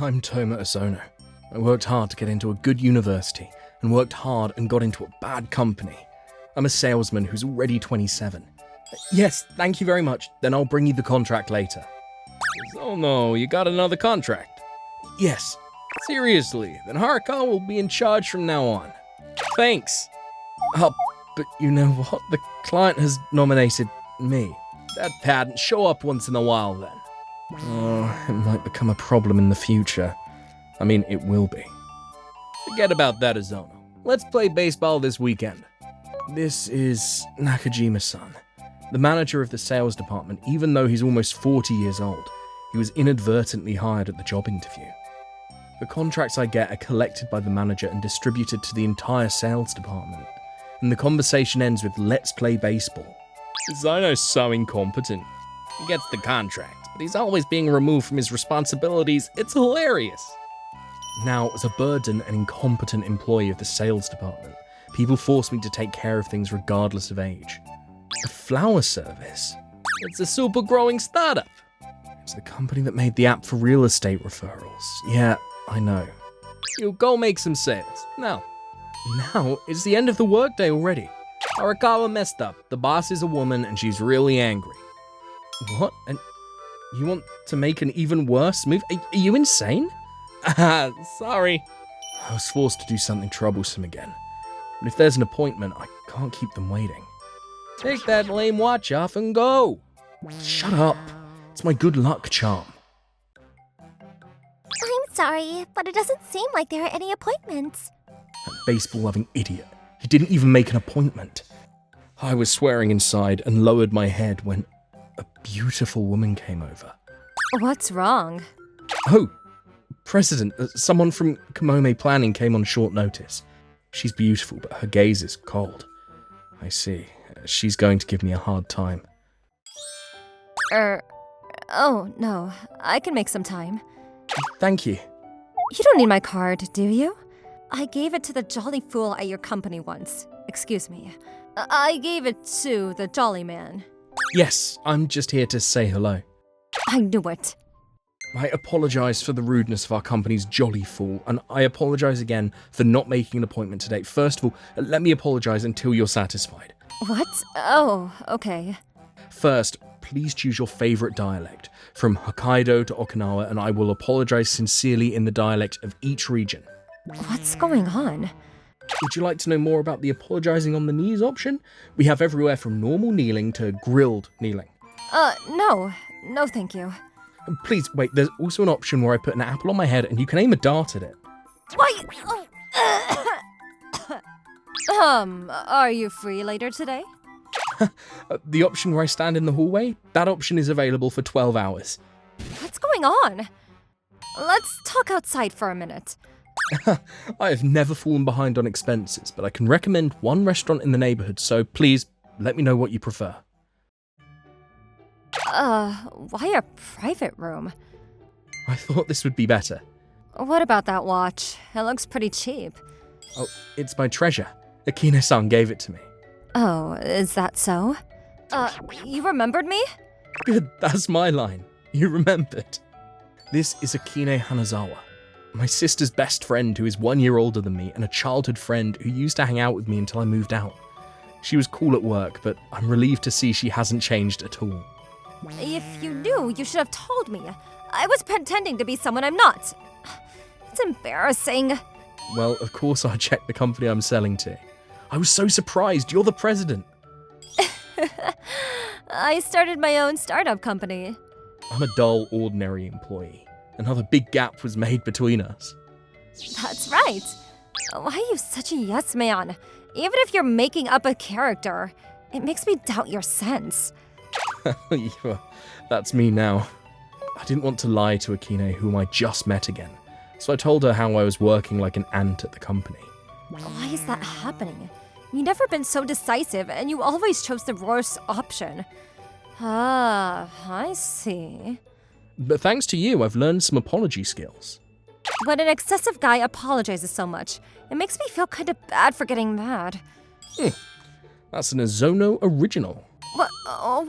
I'm Toma Osono. I worked hard to get into a good university, and worked hard and got into a bad company. I'm a salesman who's already 27. Yes, thank you very much. Then I'll bring you the contract later. Oh no, you got another contract? Yes. Seriously, then Haruka will be in charge from now on. Thanks. Oh, but you know what? The client has nominated me. That pattern show up once in a while then. Oh, it might become a problem in the future. I mean, it will be. Forget about that, Ozono. Let's play baseball this weekend. This is Nakajima-san, the manager of the sales department. Even though he's almost 40 years old, he was inadvertently hired at the job interview. The contracts I get are collected by the manager and distributed to the entire sales department. And the conversation ends with, "Let's play baseball." Ozono's so incompetent. He gets the contract, but he's always being removed from his responsibilities. It's hilarious. Now, as a burden and incompetent employee of the sales department, people force me to take care of things regardless of age. A flower service? It's a super growing startup. It's the company that made the app for real estate referrals. Yeah, I know. You go make some sales. Now, it's the end of the workday already. Arakawa messed up. The boss is a woman and she's really angry. What? And you want to make an even worse move? Are you insane? Sorry. I was forced to do something troublesome again. But if there's an appointment, I can't keep them waiting. Take that lame watch off and go. Shut up. It's my good luck charm. I'm sorry, but it doesn't seem like there are any appointments. That baseball-loving idiot. He didn't even make an appointment. I was swearing inside and lowered my head when a beautiful woman came over. What's wrong? Oh, President, someone from Kamome Planning came on short notice. She's beautiful, but her gaze is cold. I see. She's going to give me a hard time. Oh, no. I can make some time. Thank you. You don't need my card, do you? I gave it to the jolly fool at your company once. Excuse me. I gave it to the jolly man. Yes, I'm just here to say hello. I knew it. I apologize for the rudeness of our company's jolly fool, and I apologize again for not making an appointment today. First of all, let me apologize until you're satisfied. What? Oh, okay. First, please choose your favorite dialect, from Hokkaido to Okinawa, and I will apologize sincerely in the dialect of each region. What's going on? Would you like to know more about the apologizing on the knees option? We have everywhere from normal kneeling to grilled kneeling. No. No, thank you. Please, wait, there's also an option where I put an apple on my head and you can aim a dart at it. Why? Are you free later today? The option where I stand in the hallway? That option is available for 12 hours. What's going on? Let's talk outside for a minute. I have never fallen behind on expenses, but I can recommend one restaurant in the neighborhood, so please let me know what you prefer. Why a private room? I thought this would be better. What about that watch? It looks pretty cheap. Oh, it's my treasure. Akine-san gave it to me. Oh, is that so? You remembered me? Good, that's my line. You remembered. This is Akine Hanazawa, my sister's best friend who is 1 year older than me and a childhood friend who used to hang out with me until I moved out. She was cool at work, but I'm relieved to see she hasn't changed at all. If you knew, you should have told me. I was pretending to be someone I'm not. It's embarrassing. Well, of course I checked the company I'm selling to. I was so surprised, you're the president. I started my own startup company. I'm a dull, ordinary employee. Another big gap was made between us. That's right. Why are you such a yes man? Even if you're making up a character, it makes me doubt your sense. That's me now. I didn't want to lie to Akine, whom I just met again, so I told her how I was working like an ant at the company. Why is that happening? You've never been so decisive, and you always chose the worst option. Ah, I see. But thanks to you, I've learned some apology skills. When an excessive guy apologizes so much, it makes me feel kind of bad for getting mad. That's an Ozono original. Why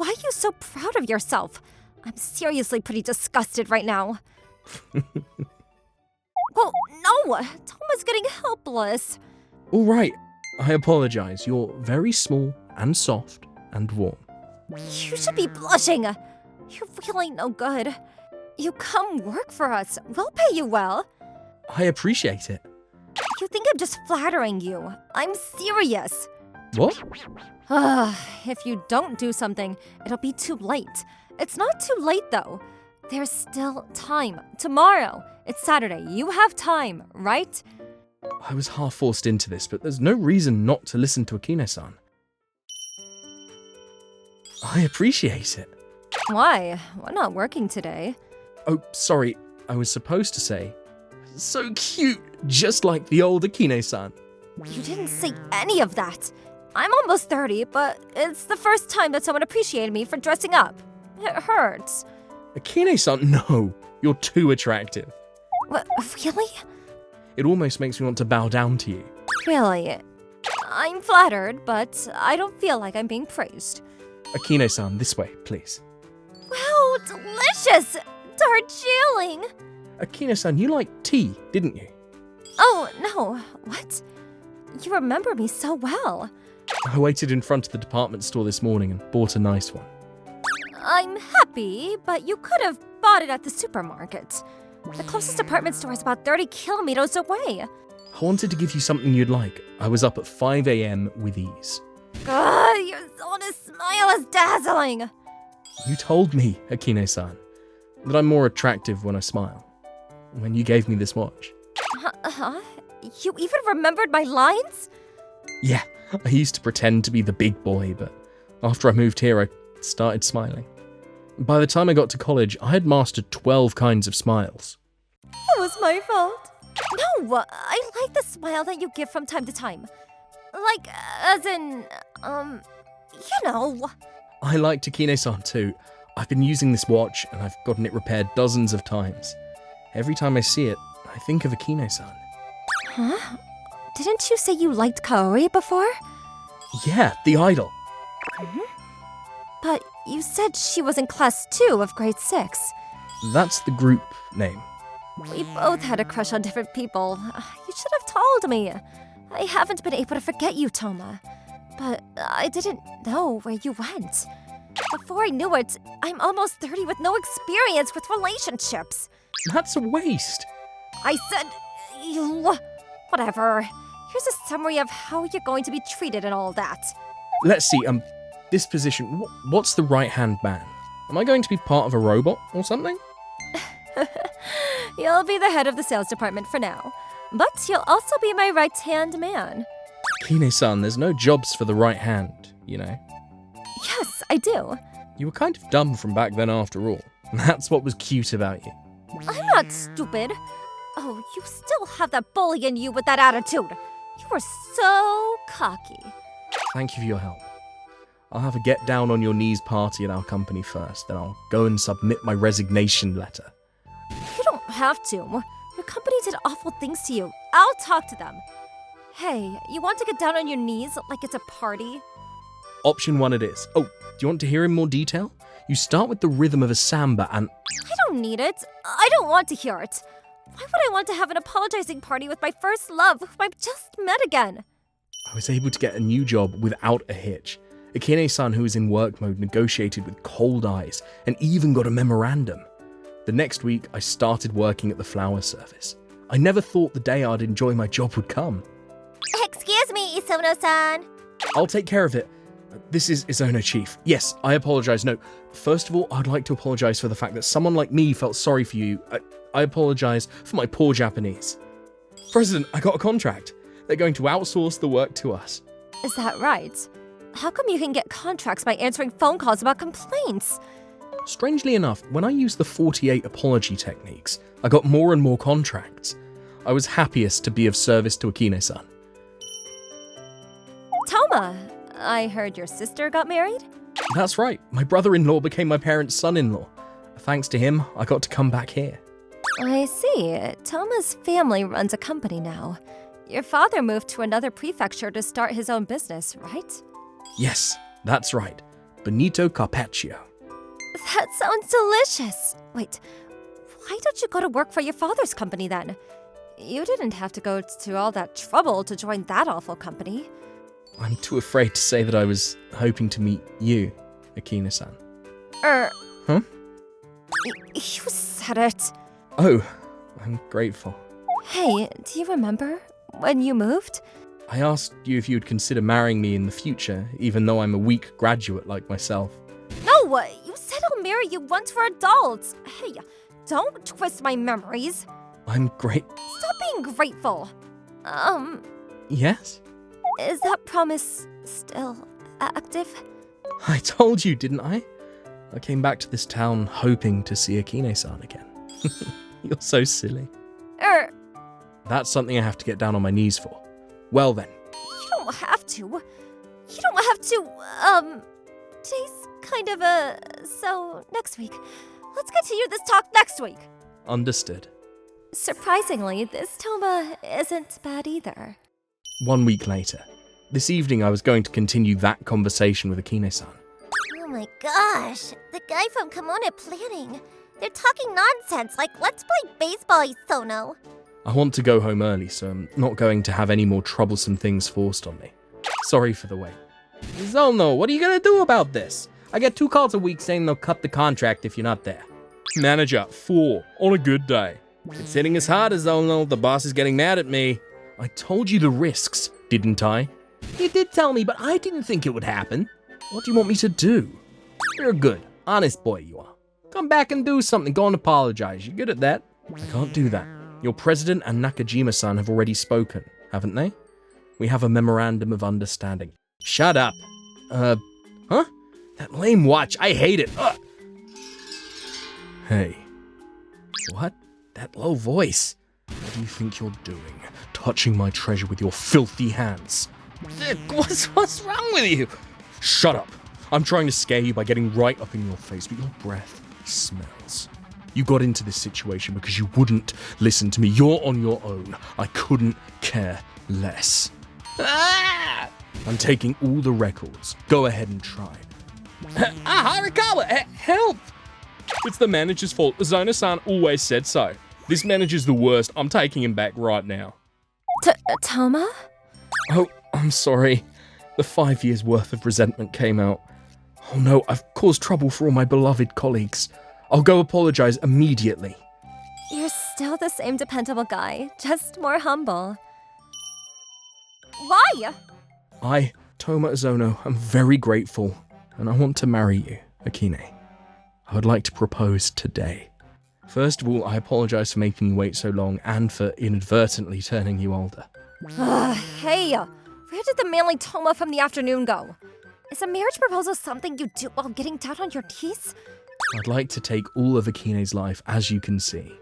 are you so proud of yourself? I'm seriously pretty disgusted right now. Whoa, no! Toma's getting helpless. All right, I apologize. You're very small and soft and warm. You should be blushing. You're really no good. You come work for us. We'll pay you well. I appreciate it. You think I'm just flattering you. I'm serious. What? If you don't do something, it'll be too late. It's not too late, though. There's still time. Tomorrow. It's Saturday. You have time, right? I was half forced into this, but there's no reason not to listen to Akine-san. I appreciate it. Why? We're not working today. Oh, sorry. I was supposed to say, so cute, just like the old Akine-san. You didn't say any of that. I'm almost 30, but it's the first time that someone appreciated me for dressing up. It hurts. Akine-san, no. You're too attractive. What, really? It almost makes me want to bow down to you. Really? I'm flattered, but I don't feel like I'm being praised. Akine-san, this way, please. Wow, delicious! Darjeeling! Akine-san, you liked tea, didn't you? Oh, no. What? You remember me so well. I waited in front of the department store this morning and bought a nice one. I'm happy, but you could have bought it at the supermarket. The closest department store is about 30 kilometers away. I wanted to give you something you'd like. I was up at 5 a.m. with ease. God, your honest smile is dazzling. You told me, Akine-san, that I'm more attractive when I smile. When you gave me this watch. Huh? You even remembered my lines? Yeah, I used to pretend to be the big boy, but after I moved here, I started smiling. By the time I got to college, I had mastered 12 kinds of smiles. It was my fault. No, I like the smile that you give from time to time. Like, as in, you know. I liked Akine-san too. I've been using this watch, and I've gotten it repaired dozens of times. Every time I see it, I think of Akine-san. Huh? Didn't you say you liked Kaori before? Yeah, the idol. But you said she was in class 2 of grade 6. That's the group name. We both had a crush on different people. You should have told me. I haven't been able to forget you, Toma. But I didn't know where you went. Before I knew it, I'm almost 30 with no experience with relationships. That's a waste. I said, you. Whatever. Here's a summary of how you're going to be treated and all that. Let's see, this position, what's the right-hand man? Am I going to be part of a robot or something? You'll be the head of the sales department for now. But you'll also be my right-hand man. Akine-san, there's no jobs for the right hand, you know. Yes, I do. You were kind of dumb from back then after all. That's what was cute about you. I'm not stupid. Oh, you still have that bully in you with that attitude. You were so cocky. Thank you for your help. I'll have a get down on your knees party at our company first, then I'll go and submit my resignation letter. You don't have to. Your company did awful things to you. I'll talk to them. Hey, you want to get down on your knees like it's a party? Option 1 it is. Oh, do you want to hear in more detail? You start with the rhythm of a samba and... I don't need it. I don't want to hear it. Why would I want to have an apologizing party with my first love, whom I've just met again? I was able to get a new job without a hitch. Akine-san, who was in work mode, negotiated with cold eyes and even got a memorandum. The next week, I started working at the flower service. I never thought the day I'd enjoy my job would come. Excuse me, Isono-san. I'll take care of it. This is Isono Chief. Yes, I apologize. No, first of all, I'd like to apologize for the fact that someone like me felt sorry for you. I apologize for my poor Japanese. President, I got a contract. They're going to outsource the work to us. Is that right? How come you can get contracts by answering phone calls about complaints? Strangely enough, when I used the 48 apology techniques, I got more and more contracts. I was happiest to be of service to Akine-san. Toma, I heard your sister got married? That's right, my brother-in-law became my parents' son-in-law. Thanks to him, I got to come back here. I see. Toma's family runs a company now. Your father moved to another prefecture to start his own business, right? Yes, that's right. Benito Carpaccio. That sounds delicious. Wait, why don't you go to work for your father's company then? you didn't have to go to all that trouble to join that awful company. I'm too afraid to say that I was hoping to meet you, Akina-san. Huh? You said it. Oh, I'm grateful. Hey, do you remember when you moved? I asked you if you would consider marrying me in the future, even though I'm a weak graduate like myself. No, you said I'll marry you once we're adults. Hey, don't twist my memories. I'm great. Stop being grateful. Yes? Is that promise still active? I told you, didn't I? I came back to this town hoping to see Akine-san again. You're so silly. That's something I have to get down on my knees for. Well then. You don't have to. You don't have to, today's kind of so next week. Let's continue this talk next week. Understood. Surprisingly, this Toma isn't bad either. 1 week later. This evening I was going to continue that conversation with Akine-san. Oh my gosh, the guy from Kimono Planning. They're talking nonsense like let's play baseball, Isono. I want to go home early, so I'm not going to have any more troublesome things forced on me. Sorry for the wait. Zono, what are you gonna do about this? I get 2 calls a week saying they'll cut the contract if you're not there. Manager, 4, on a good day. It's hitting as hard as Zono, the boss is getting mad at me. I told you the risks, didn't I? You did tell me, but I didn't think it would happen. What do you want me to do? You're a good, honest boy, you are. Come back and do something, go and apologize. You're good at that. I can't do that. Your president and Nakajima-san have already spoken, haven't they? We have a memorandum of understanding. Shut up. Huh? That lame watch, I hate it. Ugh. Hey. What? That low voice? What do you think you're doing? Touching my treasure with your filthy hands. What's wrong with you? Shut up. I'm trying to scare you by getting right up in your face, but your breath smells. You got into this situation because you wouldn't listen to me. You're on your own. I couldn't care less. Ah! I'm taking all the records. Go ahead and try. Harikawa, help! It's the manager's fault. Zona-san always said so. This manager's the worst. I'm taking him back right now. Toma? Oh, I'm sorry. The 5 years worth of resentment came out. Oh no, I've caused trouble for all my beloved colleagues. I'll go apologize immediately. You're still the same dependable guy, just more humble. Why? I, Toma Ozono, am very grateful, and I want to marry you, Akine. I would like to propose today. First of all, I apologize for making you wait so long and for inadvertently turning you older. Hey, where did the manly Toma from the afternoon go? Is a marriage proposal something you do while getting down on your knees? I'd like to take all of Akine's life, as you can see.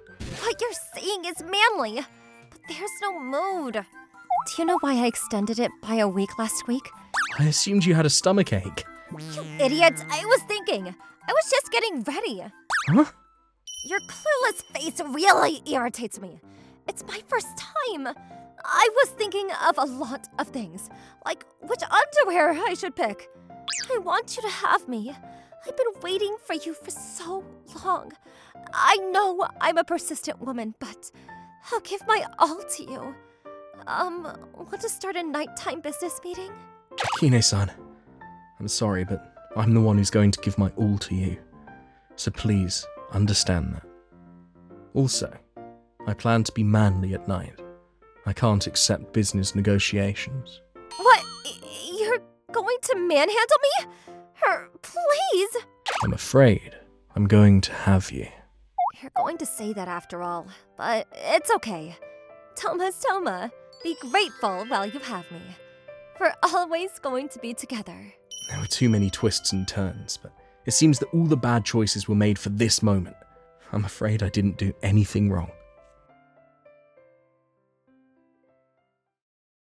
What you're saying is manly, but there's no mood. Do you know why I extended it by a week last week? I assumed you had a stomachache. You idiot! I was thinking. I was just getting ready. Huh? Your clueless face really irritates me. It's my first time. I was thinking of a lot of things, like which underwear I should pick. I want you to have me. I've been waiting for you for so long. I know I'm a persistent woman, but I'll give my all to you. Want to start a nighttime business meeting? Akine-san, I'm sorry, but I'm the one who's going to give my all to you. So please, understand that. Also, I plan to be manly at night. I can't accept business negotiations. What? You're going to manhandle me? Please! I'm afraid I'm going to have you. You're going to say that after all, but it's okay. Toma's Toma. Be grateful while you have me. We're always going to be together. There were too many twists and turns, but it seems that all the bad choices were made for this moment. I'm afraid I didn't do anything wrong.